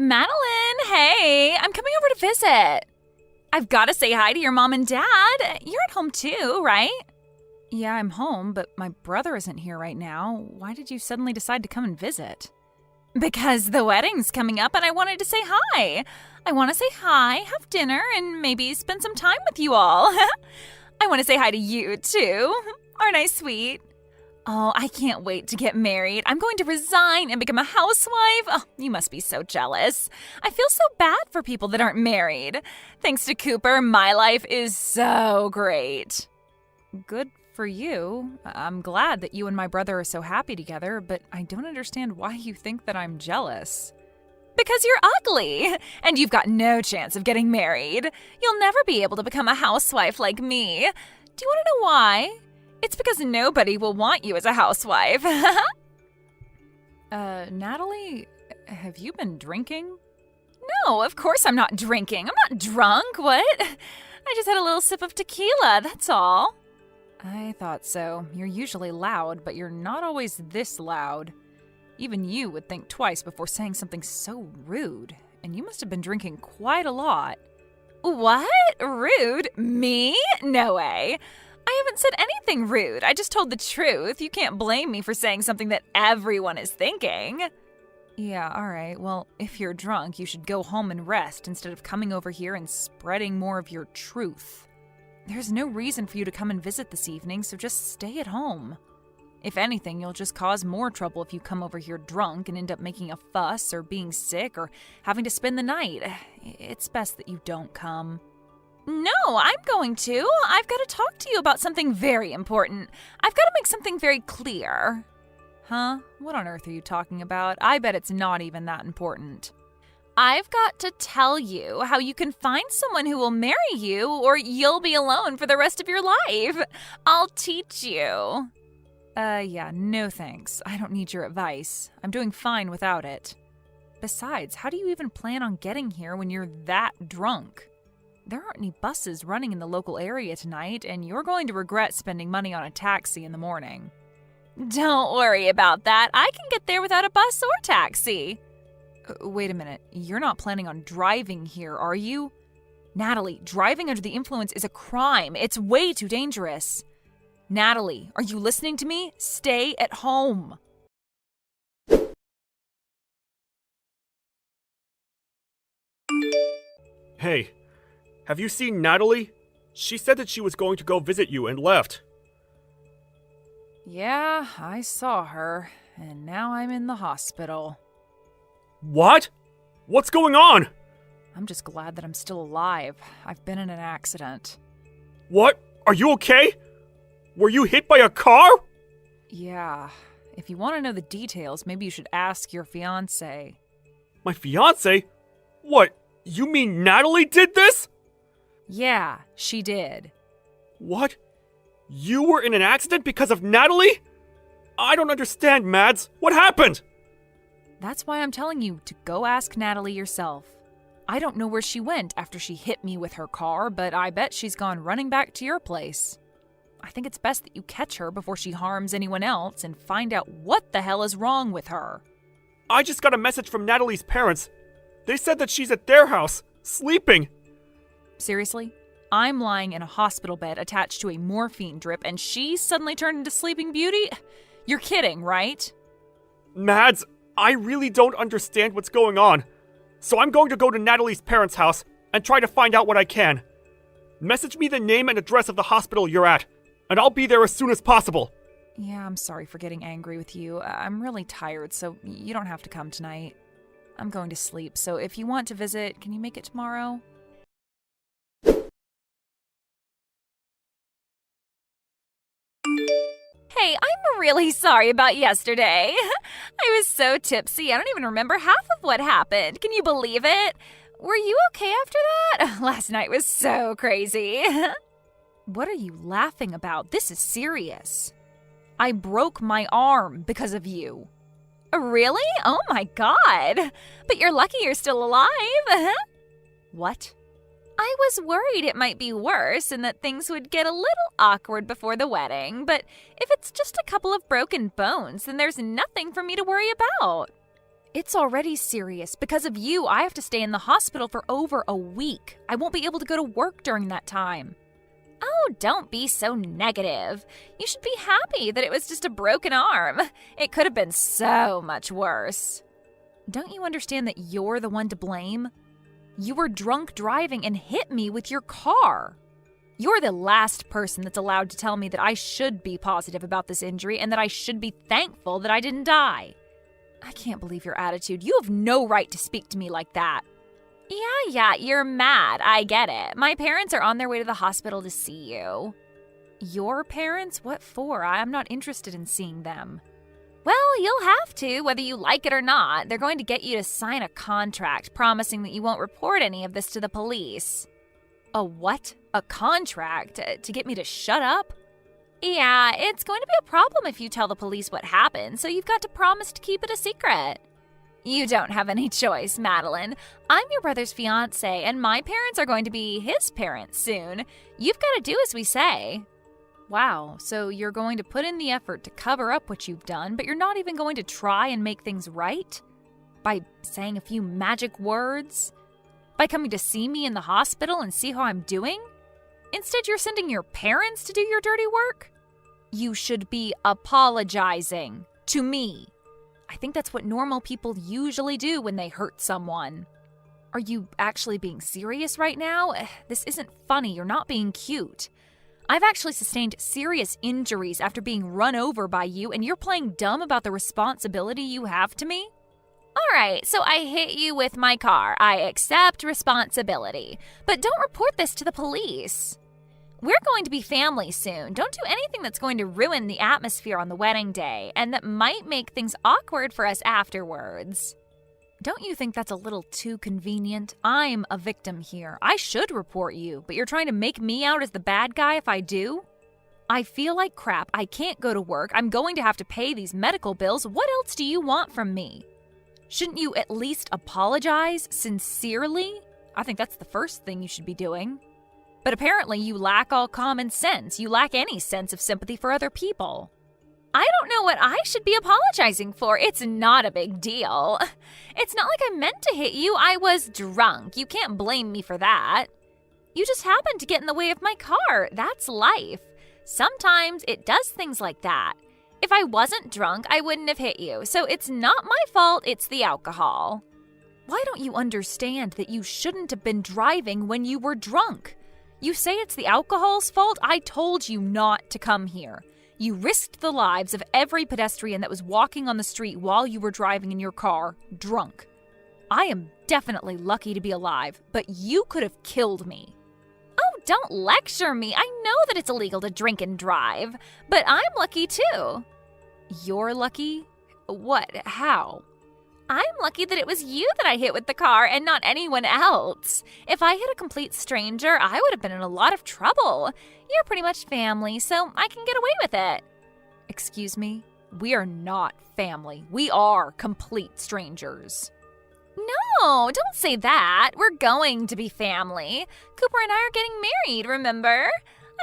Madeline, hey, I'm coming over to visit. I've got to say hi to your mom and dad. You're at home too, right? Yeah, I'm home, but my brother isn't here right now. Why did you suddenly decide to come and visit? Because the wedding's coming up and I wanted to say hi. I want to say hi, have dinner, and maybe spend some time with you all. I want to say hi to you too. Aren't I sweet? Oh, I can't wait to get married. I'm going to resign and become a housewife. Oh, you must be so jealous. I feel so bad for people that aren't married. Thanks to Cooper, my life is so great. Good for you. I'm glad that you and my brother are so happy together, but I don't understand why you think that I'm jealous. Because you're ugly, and you've got no chance of getting married. You'll never be able to become a housewife like me. Do you want to know why? It's because nobody will want you as a housewife. Natalie, have you been drinking? No, of course I'm not drinking. I'm not drunk, what? I just had a little sip of tequila, that's all. I thought so. You're usually loud, but you're not always this loud. Even you would think twice before saying something so rude, and you must have been drinking quite a lot. What? Rude? Me? No way. I haven't said anything rude. I just told the truth. You can't blame me for saying something that everyone is thinking. Yeah, all right. Well, if you're drunk, you should go home and rest instead of coming over here and spreading more of your truth. There's no reason for you to come and visit this evening, so just stay at home. If anything, you'll just cause more trouble if you come over here drunk and end up making a fuss or being sick or having to spend the night. It's best that you don't come. No, I'm going to. I've got to talk to you about something very important. I've got to make something very clear. Huh? What on earth are you talking about? I bet it's not even that important. I've got to tell you how you can find someone who will marry you or you'll be alone for the rest of your life. I'll teach you. Yeah, no thanks. I don't need your advice. I'm doing fine without it. Besides, how do you even plan on getting here when you're that drunk? There aren't any buses running in the local area tonight, and you're going to regret spending money on a taxi in the morning. Don't worry about that. I can get there without a bus or taxi. Wait a minute. You're not planning on driving here, are you? Natalie, driving under the influence is a crime. It's way too dangerous. Natalie, are you listening to me? Stay at home. Hey, have you seen Natalie? She said that she was going to go visit you and left. Yeah, I saw her, and now I'm in the hospital. What? What's going on? I'm just glad that I'm still alive. I've been in an accident. What? Are you okay? Were you hit by a car? Yeah. If you want to know the details, maybe you should ask your fiancée. My fiancé? What? You mean Natalie did this? Yeah, she did. What? You were in an accident because of Natalie? I don't understand, Mads. What happened? That's why I'm telling you to go ask Natalie yourself. I don't know where she went after she hit me with her car, but I bet she's gone running back to your place. I think it's best that you catch her before she harms anyone else and find out what the hell is wrong with her. I just got a message from Natalie's parents. They said that she's at their house, sleeping. Seriously? I'm lying in a hospital bed attached to a morphine drip and she suddenly turned into Sleeping Beauty? You're kidding, right? Mads, I really don't understand what's going on. So I'm going to go to Natalie's parents' house and try to find out what I can. Message me the name and address of the hospital you're at, and I'll be there as soon as possible. Yeah, I'm sorry for getting angry with you. I'm really tired, so you don't have to come tonight. I'm going to sleep, so if you want to visit, can you make it tomorrow? Hey, I'm really sorry about yesterday. I was so tipsy, I don't even remember half of what happened. Can you believe it? Were you okay after that? Last night was so crazy. What are you laughing about? This is serious. I broke my arm because of you. Really? Oh my God. But you're lucky you're still alive. What? I was worried it might be worse and that things would get a little awkward before the wedding, but if it's just a couple of broken bones, then there's nothing for me to worry about. It's already serious. Because of you, I have to stay in the hospital for over a week. I won't be able to go to work during that time. Oh, don't be so negative. You should be happy that it was just a broken arm. It could have been so much worse. Don't you understand that you're the one to blame? You were drunk driving and hit me with your car. You're the last person that's allowed to tell me that I should be positive about this injury and that I should be thankful that I didn't die. I can't believe your attitude. You have no right to speak to me like that. Yeah, you're mad. I get it. My parents are on their way to the hospital to see you. Your parents? What for? I'm not interested in seeing them. Well, you'll have to, whether you like it or not. They're going to get you to sign a contract promising that you won't report any of this to the police. A what? A contract? To get me to shut up? Yeah, it's going to be a problem if you tell the police what happened, so you've got to promise to keep it a secret. You don't have any choice, Madeline. I'm your brother's fiancée, and my parents are going to be his parents soon. You've got to do as we say. Wow, so you're going to put in the effort to cover up what you've done, but you're not even going to try and make things right? By saying a few magic words? By coming to see me in the hospital and see how I'm doing? Instead, you're sending your parents to do your dirty work? You should be apologizing to me. I think that's what normal people usually do when they hurt someone. Are you actually being serious right now? This isn't funny. You're not being cute. I've actually sustained serious injuries after being run over by you, and you're playing dumb about the responsibility you have to me? All right, so I hit you with my car. I accept responsibility. But don't report this to the police. We're going to be family soon. Don't do anything that's going to ruin the atmosphere on the wedding day and that might make things awkward for us afterwards. Don't you think that's a little too convenient? I'm a victim here. I should report you, but you're trying to make me out as the bad guy if I do? I feel like crap. I can't go to work. I'm going to have to pay these medical bills. What else do you want from me? Shouldn't you at least apologize sincerely? I think that's the first thing you should be doing. But apparently you lack all common sense. You lack any sense of sympathy for other people. I don't know what I should be apologizing for. It's not a big deal. It's not like I meant to hit you. I was drunk. You can't blame me for that. You just happened to get in the way of my car. That's life. Sometimes it does things like that. If I wasn't drunk, I wouldn't have hit you. So it's not my fault, it's the alcohol. Why don't you understand that you shouldn't have been driving when you were drunk? You say it's the alcohol's fault? I told you not to come here. You risked the lives of every pedestrian that was walking on the street while you were driving in your car, drunk. I am definitely lucky to be alive, but you could have killed me. Oh, don't lecture me. I know that it's illegal to drink and drive, but I'm lucky too. You're lucky? What? How? I'm lucky that it was you that I hit with the car and not anyone else. If I hit a complete stranger, I would have been in a lot of trouble. You're pretty much family, so I can get away with it. Excuse me? We are not family. We are complete strangers. No, don't say that. We're going to be family. Cooper and I are getting married, remember?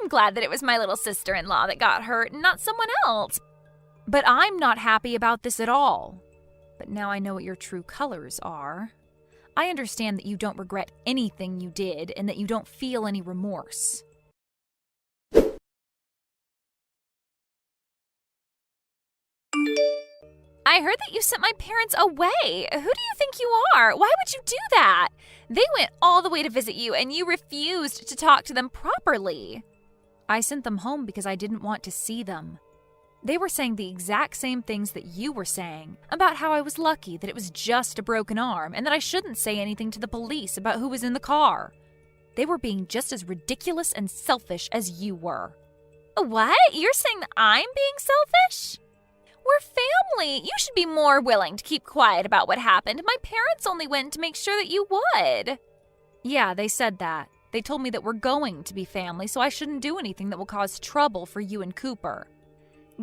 I'm glad that it was my little sister-in-law that got hurt and not someone else. But I'm not happy about this at all. But now I know what your true colors are. I understand that you don't regret anything you did and that you don't feel any remorse. I heard that you sent my parents away. Who do you think you are? Why would you do that? They went all the way to visit you and you refused to talk to them properly. I sent them home because I didn't want to see them. They were saying the exact same things that you were saying, about how I was lucky that it was just a broken arm and that I shouldn't say anything to the police about who was in the car. They were being just as ridiculous and selfish as you were. What? You're saying that I'm being selfish? We're family. You should be more willing to keep quiet about what happened. My parents only went to make sure that you would. Yeah, they said that. They told me that we're going to be family, so I shouldn't do anything that will cause trouble for you and Cooper.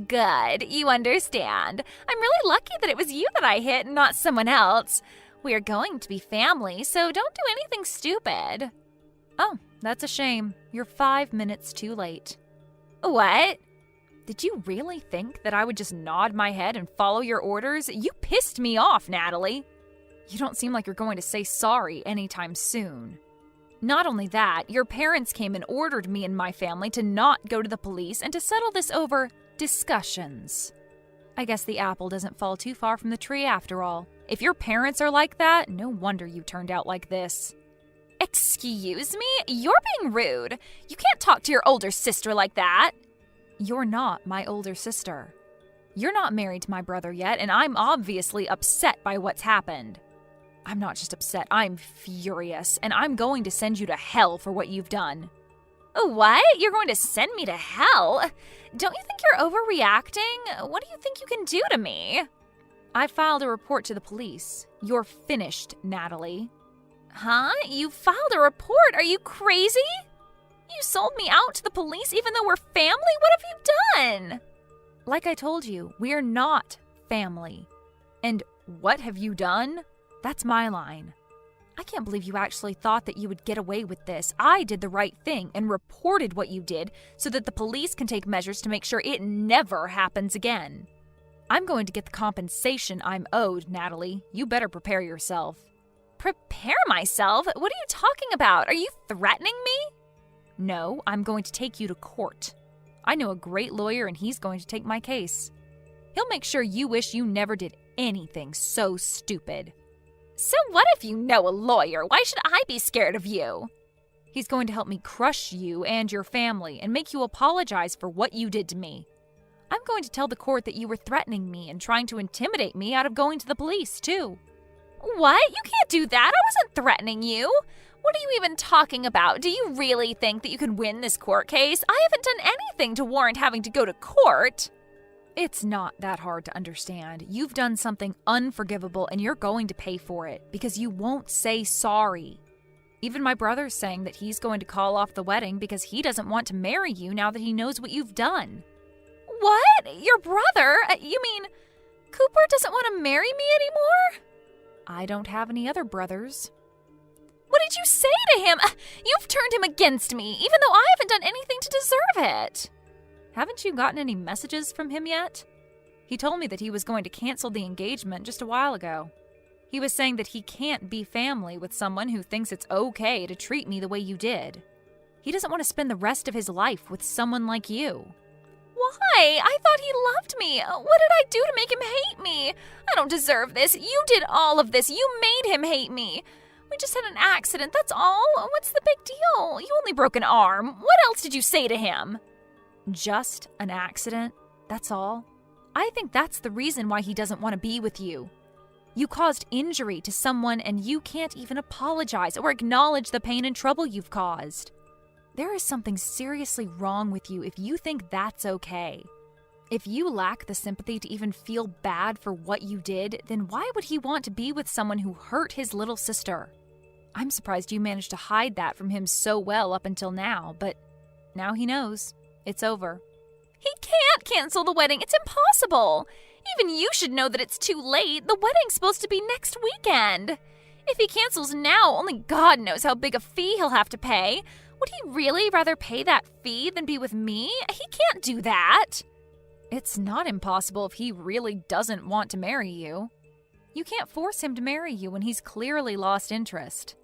Good, you understand. I'm really lucky that it was you that I hit and not someone else. We are going to be family, so don't do anything stupid. Oh, that's a shame. You're 5 minutes too late. What? Did you really think that I would just nod my head and follow your orders? You pissed me off, Natalie. You don't seem like you're going to say sorry anytime soon. Not only that, your parents came and ordered me and my family to not go to the police and to settle this over discussions. I guess the apple doesn't fall too far from the tree after all. If your parents are like that, no wonder you turned out like this. Excuse me? You're being rude. You can't talk to your older sister like that. You're not my older sister. You're not married to my brother yet, and I'm obviously upset by what's happened. I'm not just upset, I'm furious, and I'm going to send you to hell for what you've done. What? You're going to send me to hell? Don't you think you're overreacting? What do you think you can do to me? I filed a report to the police. You're finished, Natalie. Huh? You filed a report? Are you crazy? You sold me out to the police even though we're family? What have you done? Like I told you, we're not family. And what have you done? That's my line. I can't believe you actually thought that you would get away with this. I did the right thing and reported what you did so that the police can take measures to make sure it never happens again. I'm going to get the compensation I'm owed, Natalie. You better prepare yourself. Prepare myself? What are you talking about? Are you threatening me? No, I'm going to take you to court. I know a great lawyer and he's going to take my case. He'll make sure you wish you never did anything so stupid. So what if you know a lawyer? Why should I be scared of you? He's going to help me crush you and your family and make you apologize for what you did to me. I'm going to tell the court that you were threatening me and trying to intimidate me out of going to the police, too. What? You can't do that. I wasn't threatening you. What are you even talking about? Do you really think that you can win this court case? I haven't done anything to warrant having to go to court. It's not that hard to understand. You've done something unforgivable and you're going to pay for it because you won't say sorry. Even my brother's saying that he's going to call off the wedding because he doesn't want to marry you now that he knows what you've done. What? Your brother? You mean Cooper doesn't want to marry me anymore? I don't have any other brothers. What did you say to him? You've turned him against me, even though I haven't done anything to deserve it. Haven't you gotten any messages from him yet? He told me that he was going to cancel the engagement just a while ago. He was saying that he can't be family with someone who thinks it's okay to treat me the way you did. He doesn't want to spend the rest of his life with someone like you. Why? I thought he loved me. What did I do to make him hate me? I don't deserve this. You did all of this. You made him hate me. We just had an accident, that's all. What's the big deal? You only broke an arm. What else did you say to him? Just an accident? That's all? I think that's the reason why he doesn't want to be with you. You caused injury to someone and you can't even apologize or acknowledge the pain and trouble you've caused. There is something seriously wrong with you if you think that's okay. If you lack the sympathy to even feel bad for what you did, then why would he want to be with someone who hurt his little sister? I'm surprised you managed to hide that from him so well up until now, but now he knows. It's over. He can't cancel the wedding. It's impossible. Even you should know that it's too late. The wedding's supposed to be next weekend. If he cancels now, only God knows how big a fee he'll have to pay. Would he really rather pay that fee than be with me? He can't do that. It's not impossible if he really doesn't want to marry you. You can't force him to marry you when he's clearly lost interest.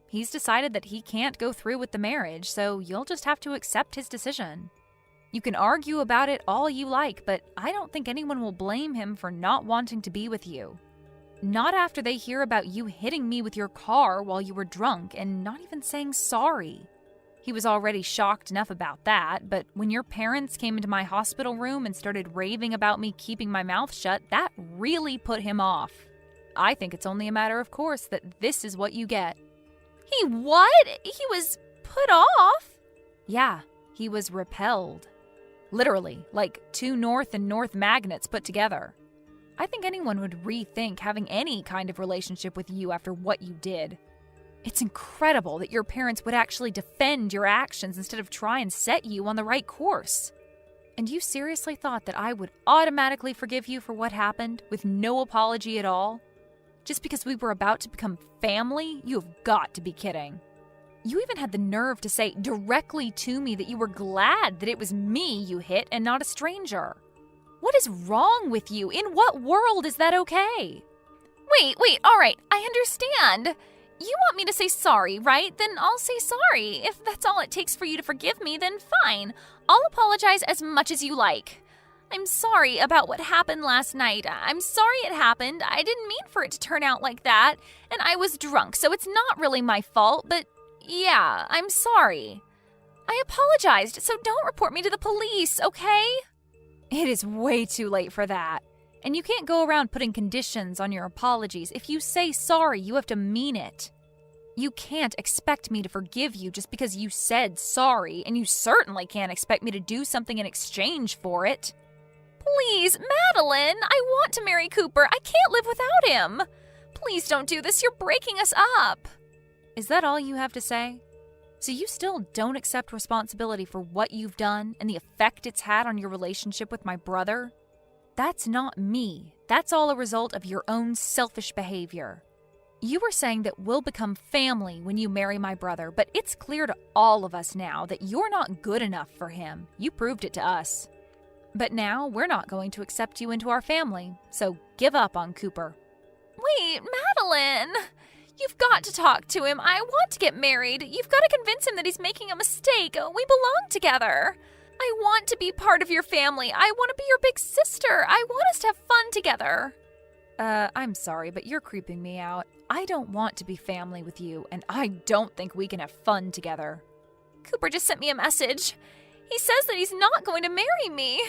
He's decided that he can't go through with the marriage, so you'll just have to accept his decision. You can argue about it all you like, but I don't think anyone will blame him for not wanting to be with you. Not after they hear about you hitting me with your car while you were drunk and not even saying sorry. He was already shocked enough about that, but when your parents came into my hospital room and started raving about me keeping my mouth shut, that really put him off. I think it's only a matter of course that this is what you get. He what? He was put off? Yeah, he was repelled. Literally, like two north and north magnets put together. I think anyone would rethink having any kind of relationship with you after what you did. It's incredible that your parents would actually defend your actions instead of try and set you on the right course. And you seriously thought that I would automatically forgive you for what happened with no apology at all? Just because we were about to become family? You have got to be kidding. You even had the nerve to say directly to me that you were glad that it was me you hit and not a stranger. What is wrong with you? In what world is that okay? Wait, all right, I understand. You want me to say sorry, right? Then I'll say sorry. If that's all it takes for you to forgive me, then fine. I'll apologize as much as you like. I'm sorry about what happened last night. I'm sorry it happened. I didn't mean for it to turn out like that. And I was drunk, so it's not really my fault, but yeah, I'm sorry. I apologized, so don't report me to the police, okay? It is way too late for that. And you can't go around putting conditions on your apologies. If you say sorry, you have to mean it. You can't expect me to forgive you just because you said sorry, and you certainly can't expect me to do something in exchange for it. Please, Madeline, I want to marry Cooper. I can't live without him. Please don't do this. You're breaking us up. Is that all you have to say? So you still don't accept responsibility for what you've done and the effect it's had on your relationship with my brother? That's not me. That's all a result of your own selfish behavior. You were saying that we'll become family when you marry my brother, but it's clear to all of us now that you're not good enough for him. You proved it to us. But now we're not going to accept you into our family, so give up on Cooper. Wait, Madeline! You've got to talk to him. I want to get married. You've got to convince him that he's making a mistake. We belong together. I want to be part of your family. I want to be your big sister. I want us to have fun together. I'm sorry, but you're creeping me out. I don't want to be family with you, and I don't think we can have fun together. Cooper just sent me a message. He says that he's not going to marry me.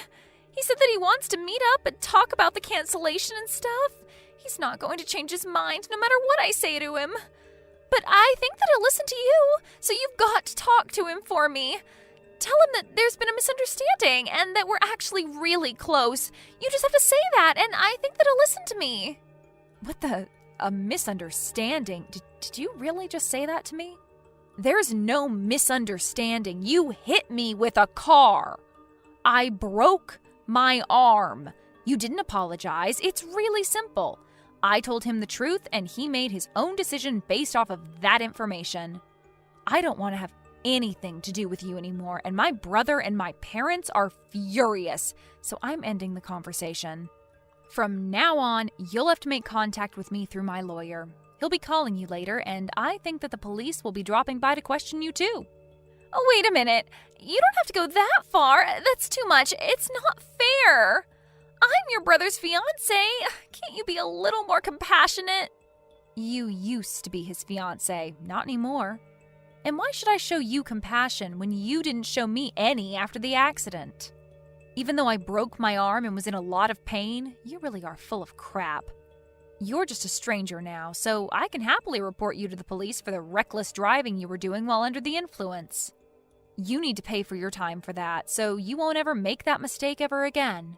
He said that he wants to meet up and talk about the cancellation and stuff. He's not going to change his mind no matter what I say to him. But I think that he'll listen to you, so you've got to talk to him for me. Tell him that there's been a misunderstanding and that we're actually really close. You just have to say that, and I think that he'll listen to me. What the? A misunderstanding? Did you really just say that to me? There's no misunderstanding. You hit me with a car. I broke my arm. You didn't apologize. It's really simple. I told him the truth, and he made his own decision based off of that information. I don't want to have anything to do with you anymore, and my brother and my parents are furious, so I'm ending the conversation. From now on, you'll have to make contact with me through my lawyer. He'll be calling you later, and I think that the police will be dropping by to question you too. Oh, wait a minute. You don't have to go that far. That's too much. It's not fair. I'm your brother's fiancée. Can't you be a little more compassionate? You used to be his fiancée, not anymore. And why should I show you compassion when you didn't show me any after the accident? Even though I broke my arm and was in a lot of pain, you really are full of crap. You're just a stranger now, so I can happily report you to the police for the reckless driving you were doing while under the influence. You need to pay for your time for that, so you won't ever make that mistake ever again.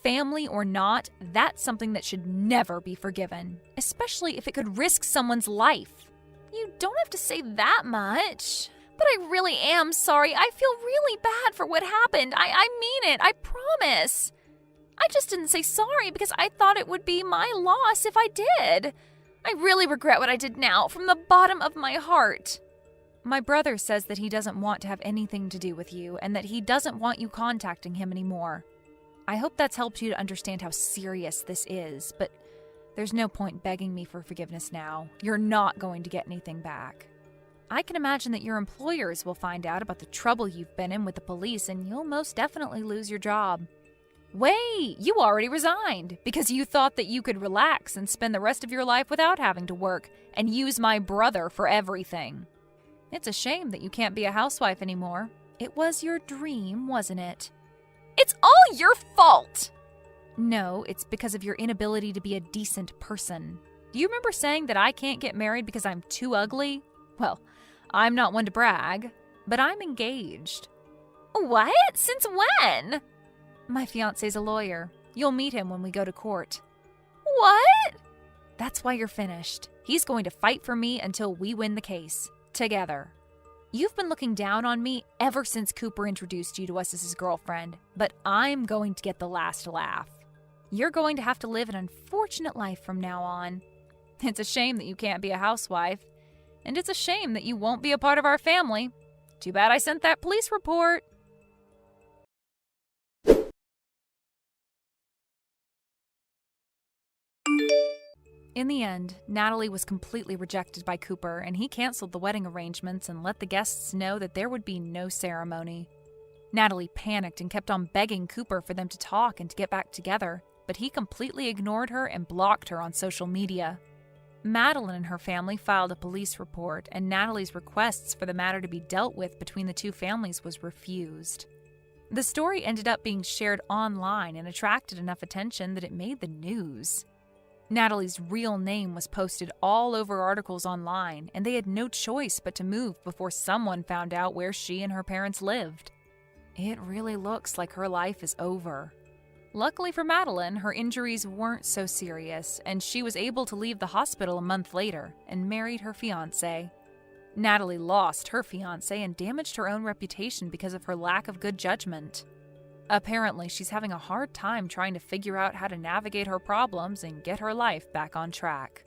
Family or not, that's something that should never be forgiven, especially if it could risk someone's life. You don't have to say that much. But I really am sorry. I feel really bad for what happened. I mean it. I promise. I just didn't say sorry because I thought it would be my loss if I did. I really regret what I did now, from the bottom of my heart. My brother says that he doesn't want to have anything to do with you and that he doesn't want you contacting him anymore. I hope that's helped you to understand how serious this is, but there's no point begging me for forgiveness now. You're not going to get anything back. I can imagine that your employers will find out about the trouble you've been in with the police, and you'll most definitely lose your job. Wait, you already resigned because you thought that you could relax and spend the rest of your life without having to work and use my brother for everything. It's a shame that you can't be a housewife anymore. It was your dream, wasn't it? It's all your fault! No, it's because of your inability to be a decent person. Do you remember saying that I can't get married because I'm too ugly? Well, I'm not one to brag, but I'm engaged. What? Since when? My fiancé's a lawyer. You'll meet him when we go to court. What? That's why you're finished. He's going to fight for me until we win the case. Together. You've been looking down on me ever since Cooper introduced you to us as his girlfriend, but I'm going to get the last laugh. You're going to have to live an unfortunate life from now on. It's a shame that you can't be a housewife. and it's a shame that you won't be a part of our family. Too bad I sent that police report. In the end, Natalie was completely rejected by Cooper, and he canceled the wedding arrangements and let the guests know that there would be no ceremony. Natalie panicked and kept on begging Cooper for them to talk and to get back together, but he completely ignored her and blocked her on social media. Madeline and her family filed a police report, and Natalie's requests for the matter to be dealt with between the two families was refused. The story ended up being shared online and attracted enough attention that it made the news. Natalie's real name was posted all over articles online, and they had no choice but to move before someone found out where she and her parents lived. It really looks like her life is over. Luckily for Madeline, her injuries weren't so serious, and she was able to leave the hospital a month later and married her fiancé. Natalie lost her fiancé and damaged her own reputation because of her lack of good judgment. Apparently, she's having a hard time trying to figure out how to navigate her problems and get her life back on track.